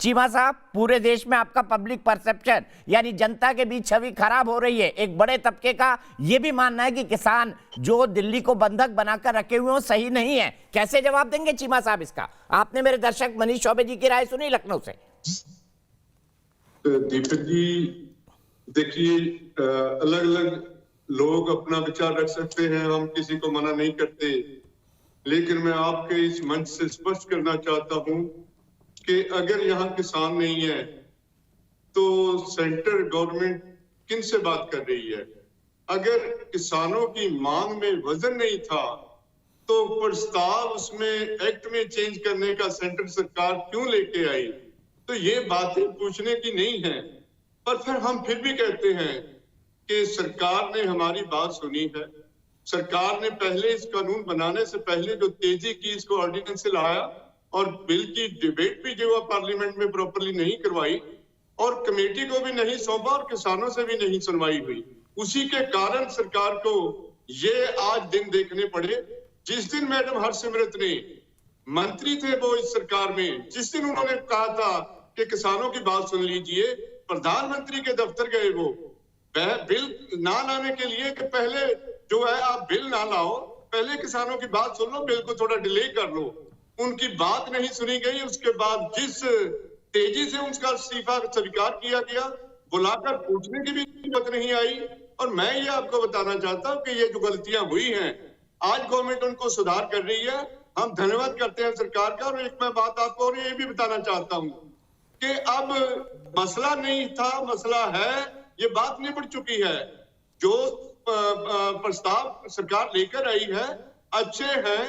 चीमा साहब, पूरे देश में आपका पब्लिक परसेप्शन यानी जनता के बीच छवि खराब हो रही है। एक बड़े तबके का यह भी मानना है कि किसान जो दिल्ली को बंधक बनाकर रखे हुए हो सही नहीं है। कैसे जवाब देंगे चीमा साहब इसका? आपने मेरे दर्शक मनीष चौबे जी की राय सुनी लखनऊ से। दीपक जी, देखिए, अलग अलग लोग अपना विचार रख सकते हैं, हम किसी को मना नहीं करते, लेकिन मैं आपके इस मंच से स्पष्ट करना चाहता हूं कि अगर यहाँ किसान नहीं है तो सेंट्रल गवर्नमेंट किन से बात कर रही है? अगर किसानों की मांग में वजन नहीं था तो प्रस्ताव उसमें एक्ट में चेंज करने का सेंट्रल सरकार क्यों लेके आई? तो ये बातें पूछने की नहीं है। पर फिर हम फिर भी कहते हैं कि सरकार ने हमारी बात सुनी है। सरकार ने पहले इस कानून बनाने से पहले जो तेजी की, इसको ऑर्डिनेंस से लाया और बिल की डिबेट भी जो है पार्लियामेंट में प्रॉपर्ली नहीं करवाई और कमेटी को भी नहीं सौंपा और किसानों से भी नहीं सुनवाई हुई। उसी के कारण सरकार को ये आज दिन देखने पड़े। जिस दिन मैडम हरसिमरत ने मंत्री थे वो इस सरकार में, जिस दिन उन्होंने कहा था कि किसानों की बात सुन लीजिए, प्रधानमंत्री के दफ्तर गए वो बिल ना लाने के लिए कि पहले जो है आप बिल ना लाओ, पहले किसानों की बात सुन लो, बिल को थोड़ा डिले कर लो। उनकी बात नहीं सुनी गई। उसके बाद जिस तेजी से उनका इस्तीफा स्वीकार किया गया, बुलाकर पूछने की भी जरूरत नहीं आई। और मैं ये आपको बताना चाहता हूं कि ये जो गलतियां हुई हैं, आज गवर्नमेंट उनको सुधार कर रही है। हम धन्यवाद करते हैं सरकार का। और एक मैं बात आपको और ये भी बताना चाहता हूं कि अब मसला नहीं था, मसला है, ये बात निपट चुकी है। जो प्रस्ताव सरकार लेकर आई है अच्छे हैं,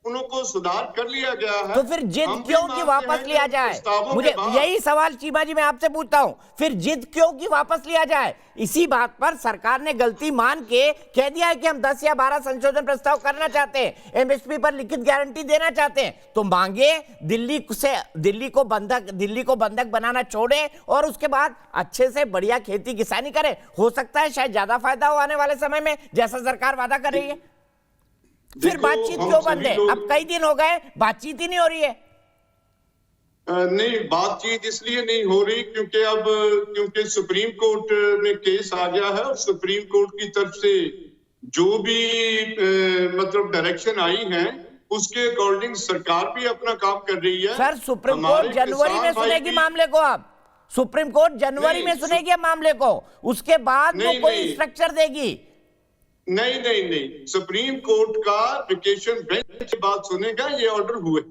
उनको सुधार कर लिया गया है। तो फिर जिद क्यों की वापस लिया जाए? मुझे यही सवाल चीमा जी मैं आपसे पूछता हूं, फिर जिद क्यों की वापस लिया जाए? इसी बात पर सरकार ने गलती मान के कह दिया है कि हम 10 या 12 संशोधन प्रस्ताव करना चाहते हैं, एमएसपी पर लिखित गारंटी देना चाहते हैं। तो मांगे, दिल्ली को बंधक बनाना छोड़े और उसके बाद अच्छे से बढ़िया खेती किसानी करें। हो सकता है शायद ज्यादा फायदा हो आने वाले समय में, जैसा सरकार वादा कर रही है। फिर बातचीत क्यों बंद है? अब कई दिन हो गए बातचीत ही नहीं हो रही है। नहीं, बातचीत इसलिए नहीं हो रही क्योंकि सुप्रीम कोर्ट में केस आ गया है और सुप्रीम कोर्ट की तरफ से जो भी मतलब डायरेक्शन आई है उसके अकॉर्डिंग सरकार भी अपना काम कर रही है। सर, सुप्रीम कोर्ट जनवरी में सुनेगी मामले को। अब सुप्रीम कोर्ट जनवरी में सुनेगी मामले को, उसके बाद वो कोई स्ट्रक्चर देगी। नहीं, सुप्रीम कोर्ट का वेकेशन बेंच की बात सुनेगा, ये ऑर्डर हुए।